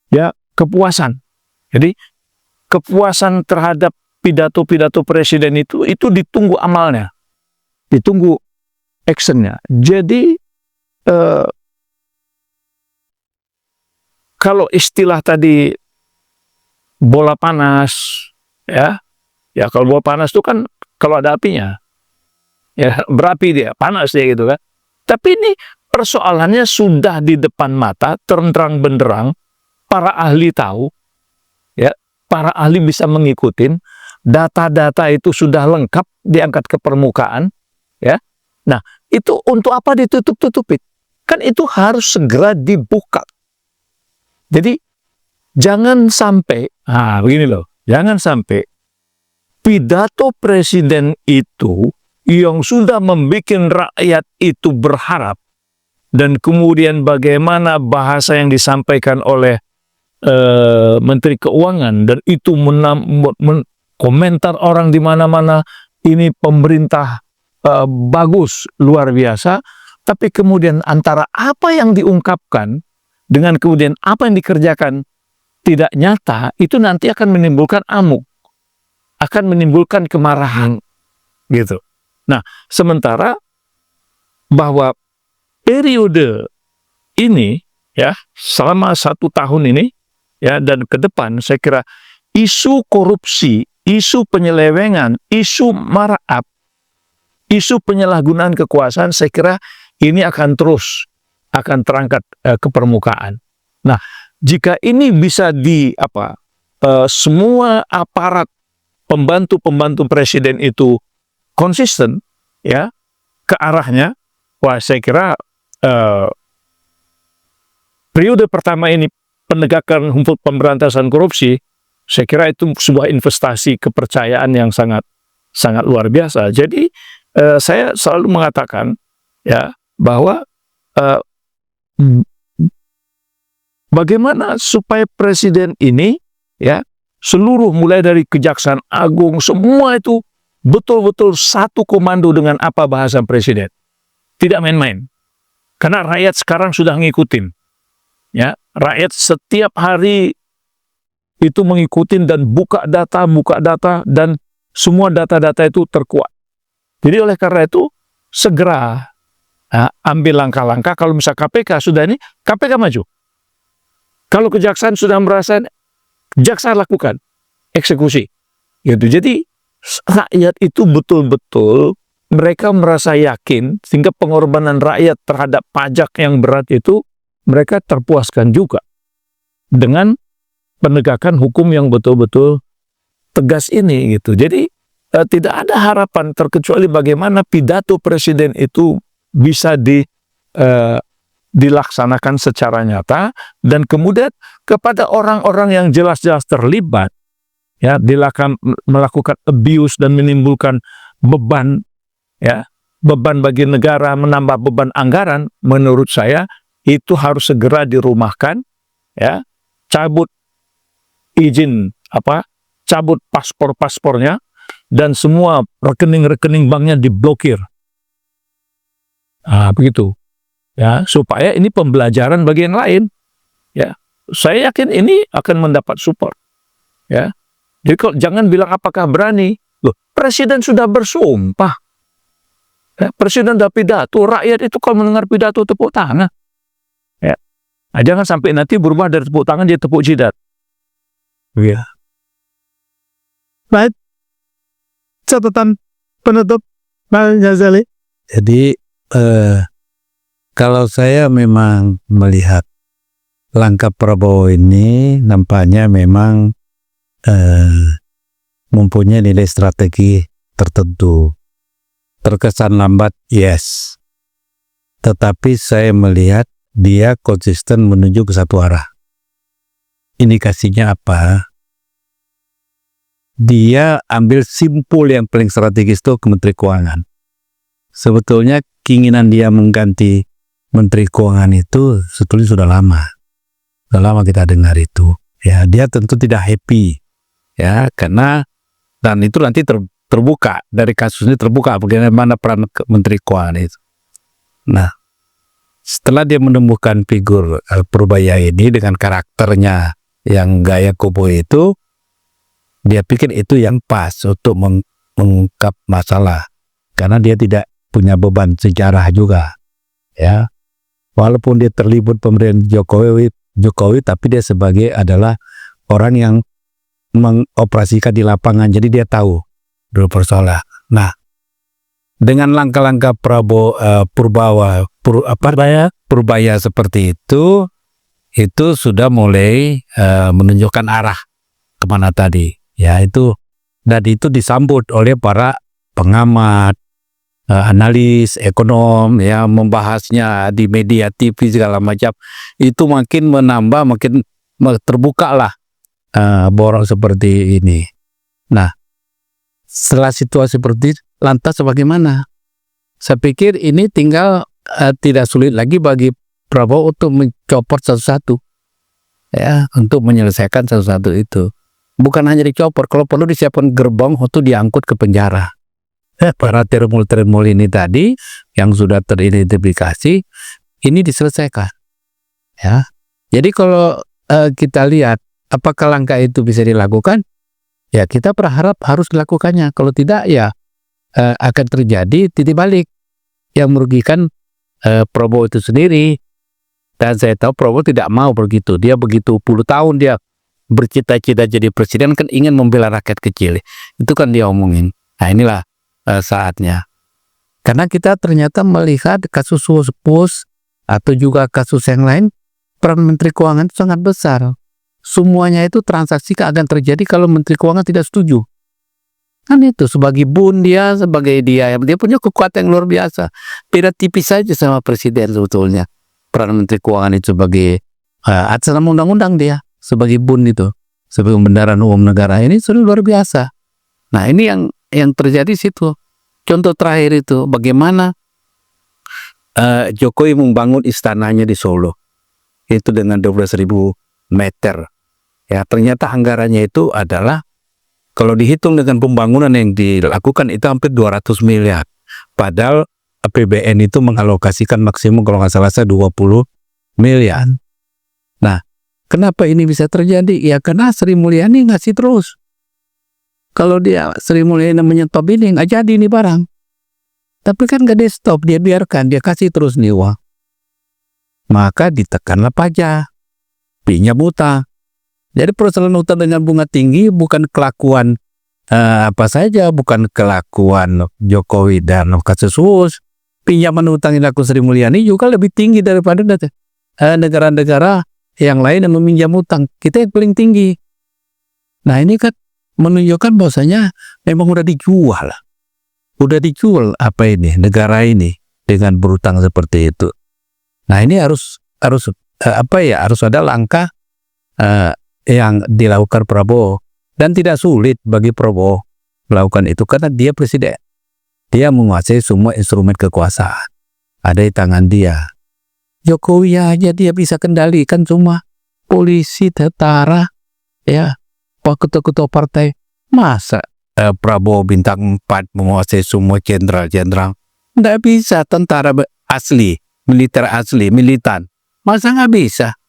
ya, kepuasan. Jadi kepuasan terhadap pidato-pidato presiden itu ditunggu amalnya, ditunggu actionnya. Jadi kalau istilah tadi bola panas, ya kalau bola panas itu kan kalau ada apinya, ya berapi dia, panas dia gitu kan. Tapi ini persoalannya sudah di depan mata, terang benderang, para ahli tahu, ya, para ahli bisa mengikutin, data-data itu sudah lengkap diangkat ke permukaan, ya. Nah, itu untuk apa ditutup-tutupin? Kan itu harus segera dibuka. Jadi jangan sampai, begini loh, jangan sampai pidato presiden itu yang sudah membuat rakyat itu berharap, dan kemudian bagaimana bahasa yang disampaikan oleh Menteri Keuangan, dan itu komentar orang di mana-mana, ini pemerintah bagus, luar biasa, tapi kemudian antara apa yang diungkapkan dengan kemudian apa yang dikerjakan tidak nyata, itu nanti akan menimbulkan amuk, akan menimbulkan kemarahan, gitu. Nah, sementara bahwa periode ini, ya, selama 1 tahun ini, ya, dan ke depan, saya kira isu korupsi, isu penyelewengan, isu markup, isu penyalahgunaan kekuasaan, saya kira ini akan terus terangkat ke permukaan. Nah, jika ini bisa semua aparat pembantu presiden itu konsisten, ya, ke arahnya, wah, saya kira periode pertama ini penegakan hukum pemberantasan korupsi, saya kira itu sebuah investasi kepercayaan yang sangat luar biasa. Jadi saya selalu mengatakan, ya, bahwa bagaimana supaya presiden ini, ya, seluruh mulai dari Kejaksaan Agung, semua itu betul-betul satu komando dengan apa bahasa presiden. Tidak main-main. Karena rakyat sekarang sudah ngikutin. Ya, rakyat setiap hari itu mengikutin dan buka data, dan semua data-data itu terkuat. Jadi oleh karena itu, segera ambil langkah-langkah. Kalau misal KPK sudah ini, KPK maju. Kalau Kejaksaan sudah merasa, Jaksa lakukan eksekusi. Gitu. Jadi rakyat itu betul-betul mereka merasa yakin, sehingga pengorbanan rakyat terhadap pajak yang berat itu mereka terpuaskan juga dengan penegakan hukum yang betul-betul tegas ini, gitu. Jadi tidak ada harapan terkecuali bagaimana pidato presiden itu bisa dilaksanakan secara nyata, dan kemudian kepada orang-orang yang jelas-jelas terlibat, ya, melakukan abuse dan menimbulkan beban, ya, beban bagi negara, menambah beban anggaran, menurut saya itu harus segera dirumahkan, ya, cabut izin cabut paspornya, dan semua rekening-rekening banknya diblokir. Begitu, ya, supaya ini pembelajaran bagi yang lain, ya. Saya yakin ini akan mendapat support, ya. Jadi kalau jangan bilang apakah berani, loh, presiden sudah bersumpah, ya, presiden sudah pidato, rakyat itu kalau mendengar pidato tepuk tangan, ya. Jangan sampai nanti berubah dari tepuk tangan jadi tepuk jidat, ya. Baik, catatan penutup, Pak Ghazali. Jadi kalau saya memang melihat langkah Prabowo ini nampaknya memang mempunyai nilai strategi tertentu. Terkesan lambat, yes. Tetapi saya melihat dia konsisten menuju ke satu arah. Indikasinya apa? Dia ambil simpul yang paling strategis itu Menteri Keuangan. Sebetulnya keinginan dia mengganti Menteri Keuangan itu sebetulnya sudah lama. Sudah lama kita dengar itu. Ya, dia tentu tidak happy. Ya, karena dan itu nanti terbuka dari kasus ini, terbuka bagaimana peran Menteri Keuangan itu. Nah, setelah dia menemukan figur Purbaya ini dengan karakternya yang gaya kubu itu, dia pikir itu yang pas untuk mengungkap masalah, karena dia tidak punya beban sejarah juga, ya. Walaupun dia terlibat pemerintahan Jokowi, tapi dia sebagai adalah orang yang mengoperasikan di lapangan, jadi dia tahu dulu persoalan. Nah, dengan langkah-langkah Purbaya seperti itu sudah mulai menunjukkan arah kemana tadi, ya itu, dan itu disambut oleh para pengamat, analis ekonom, ya, membahasnya di media TV segala macam. Itu makin menambah, makin terbuka lah borong seperti ini. Nah, setelah situasi seperti itu, lantas bagaimana? Saya pikir ini tinggal tidak sulit lagi bagi Prabowo untuk mencopot satu-satu, ya, untuk menyelesaikan satu-satu itu. Bukan hanya dicopot, kalau perlu disiapkan gerbong untuk diangkut ke penjara. Para termul ini tadi yang sudah teridentifikasi ini diselesaikan, ya. Jadi kalau kita lihat apakah langkah itu bisa dilakukan, ya kita berharap harus dilakukannya. Kalau tidak, ya akan terjadi titik balik yang merugikan Prabowo itu sendiri. Dan saya tahu Prabowo tidak mau begitu. Dia begitu puluh tahun dia bercita-cita jadi presiden, kan ingin membela rakyat kecil. Itu kan dia omongin. Nah, inilah saatnya. Karena kita ternyata melihat kasus pos atau juga kasus yang lain, peran Menteri Keuangan itu sangat besar. Semuanya itu transaksi akan terjadi kalau Menteri Keuangan tidak setuju. Kan itu sebagai bun dia, dia punya kekuatan yang luar biasa. Beda tipis saja sama presiden sebetulnya. Peran Menteri Keuangan itu sebagai atas nama undang-undang dia sebagai bun itu, sebagai pembendaharaan umum negara ini sudah luar biasa. Nah, ini yang terjadi situ. Contoh terakhir itu bagaimana Jokowi membangun istananya di Solo. Itu dengan 12.000 meter. Ya, ternyata anggarannya itu adalah, kalau dihitung dengan pembangunan yang dilakukan itu hampir 200 miliar. Padahal APBN itu mengalokasikan maksimum kalau nggak salah 20 miliar. Nah, kenapa ini bisa terjadi? Ya karena Sri Mulyani ngasih terus. Kalau dia Sri Mulyani menyetop ini, nggak jadi ini barang. Tapi kan nggak di stop, dia biarkan, dia kasih terus nih uang. Maka ditekanlah pajak, pinjam utang. Jadi persoalan utang dengan bunga tinggi bukan kelakuan apa saja, bukan kelakuan Jokowi dan kasus pinjaman utang yang dilakukan Sri Mulyani juga lebih tinggi daripada negara-negara yang lain yang meminjam utang. Kita yang paling tinggi. Nah, ini kan menunjukkan bahwasanya memang udah dijual apa ini negara ini dengan berutang seperti itu. Nah, ini harus ada langkah yang dilakukan Prabowo, dan tidak sulit bagi Prabowo melakukan itu karena dia presiden. Dia menguasai semua instrumen kekuasaan, ada di tangan dia. Jokowi aja dia bisa kendalikan semua, polisi, tentara, ya, ketua-ketua partai. Masa Prabowo bintang 4 menguasai semua jenderal-jenderal? Nggak bisa. Tentara asli, militer asli, militan, masa nggak bisa?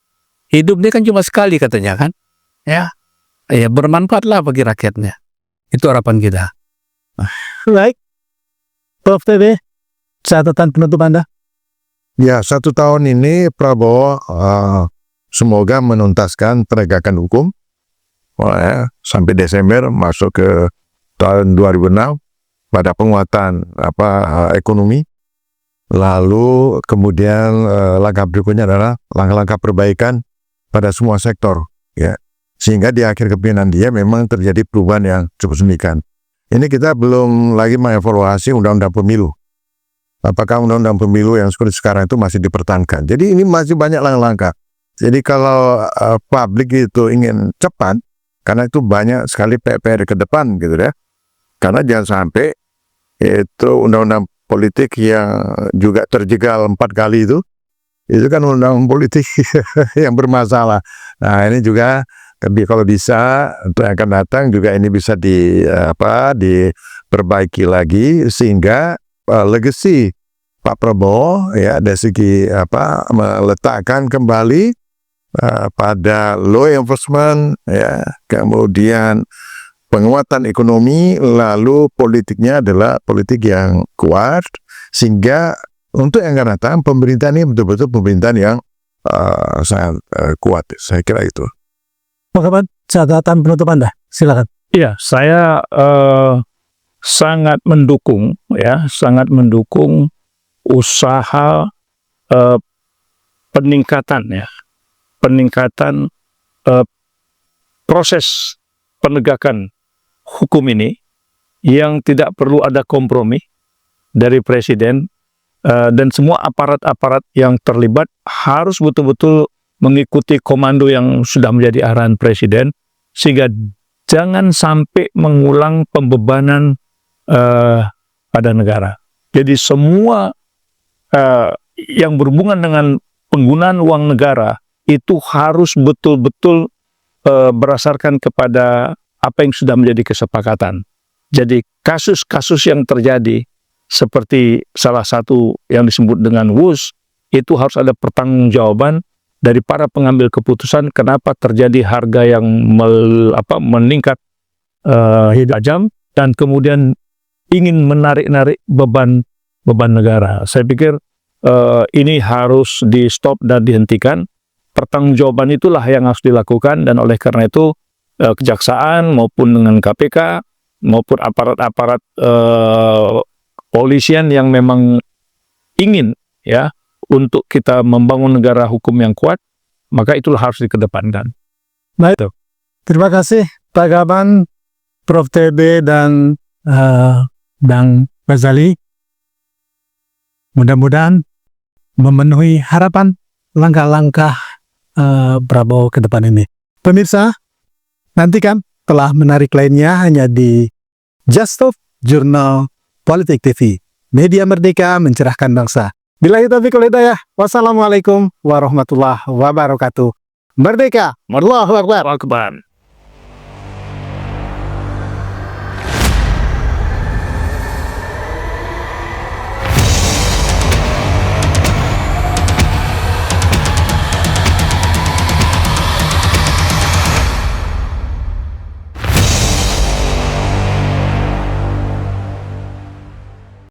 Hidup dia kan cuma sekali katanya kan, ya bermanfaatlah bagi rakyatnya. Itu harapan kita. Baik, Prof. TB, catatan penutup Anda. Ya, 1 tahun ini Prabowo semoga menuntaskan penegakan hukum sampai Desember masuk ke tahun 2006 pada penguatan ekonomi. Lalu kemudian langkah berikutnya adalah langkah-langkah perbaikan pada semua sektor, ya, sehingga di akhir kepemimpinan dia memang terjadi perubahan yang cukup signifikan. Ini kita belum lagi mengevaluasi undang-undang pemilu. Apakah undang-undang pemilu yang seperti sekarang itu masih dipertahankan? Jadi ini masih banyak langkah-langkah. Jadi kalau publik itu ingin cepat, karena itu banyak sekali PR ke depan gitu ya. Karena jangan sampai itu undang-undang politik yang juga terjegal 4 kali itu kan undang-undang politik yang bermasalah. Nah, ini juga Tapi kalau bisa untuk yang akan datang juga ini bisa diperbaiki lagi sehingga legacy Pak Prabowo ya dari segi meletakkan kembali pada law enforcement ya, kemudian penguatan ekonomi, lalu politiknya adalah politik yang kuat sehingga untuk yang akan datang pemerintahan ini betul-betul pemerintahan yang sangat kuat. Saya kira itu. Muhammad, catatan penutup Anda, silakan. Iya, saya sangat mendukung usaha peningkatan proses penegakan hukum ini yang tidak perlu ada kompromi dari presiden dan semua aparat-aparat yang terlibat harus betul-betul mengikuti komando yang sudah menjadi arahan presiden sehingga jangan sampai mengulang pembebanan pada negara. Jadi semua yang berhubungan dengan penggunaan uang negara itu harus betul-betul berdasarkan kepada apa yang sudah menjadi kesepakatan. Jadi kasus-kasus yang terjadi seperti salah satu yang disebut dengan WUS itu harus ada pertanggungjawaban dari para pengambil keputusan kenapa terjadi harga yang meningkat tajam dan kemudian ingin menarik-narik beban negara. Saya pikir ini harus di stop dan dihentikan. Pertanggungjawaban itulah yang harus dilakukan dan oleh karena itu kejaksaan maupun dengan KPK maupun aparat-aparat polisian yang memang ingin ya untuk kita membangun negara hukum yang kuat, maka itulah harus dikedepankan. Baik, terima kasih Pak Gaban, Prof. TB dan Bang Ghazali. Mudah-mudahan memenuhi harapan langkah-langkah Prabowo ke depan ini. Pemirsa, nantikan telah menarik lainnya hanya di Just Stop Jurnal Politik TV. Media merdeka mencerahkan bangsa. Billahi taufiq wal hidayah. Wassalamualaikum warahmatullahi wabarakatuh. Merdeka! Allahu Akbar!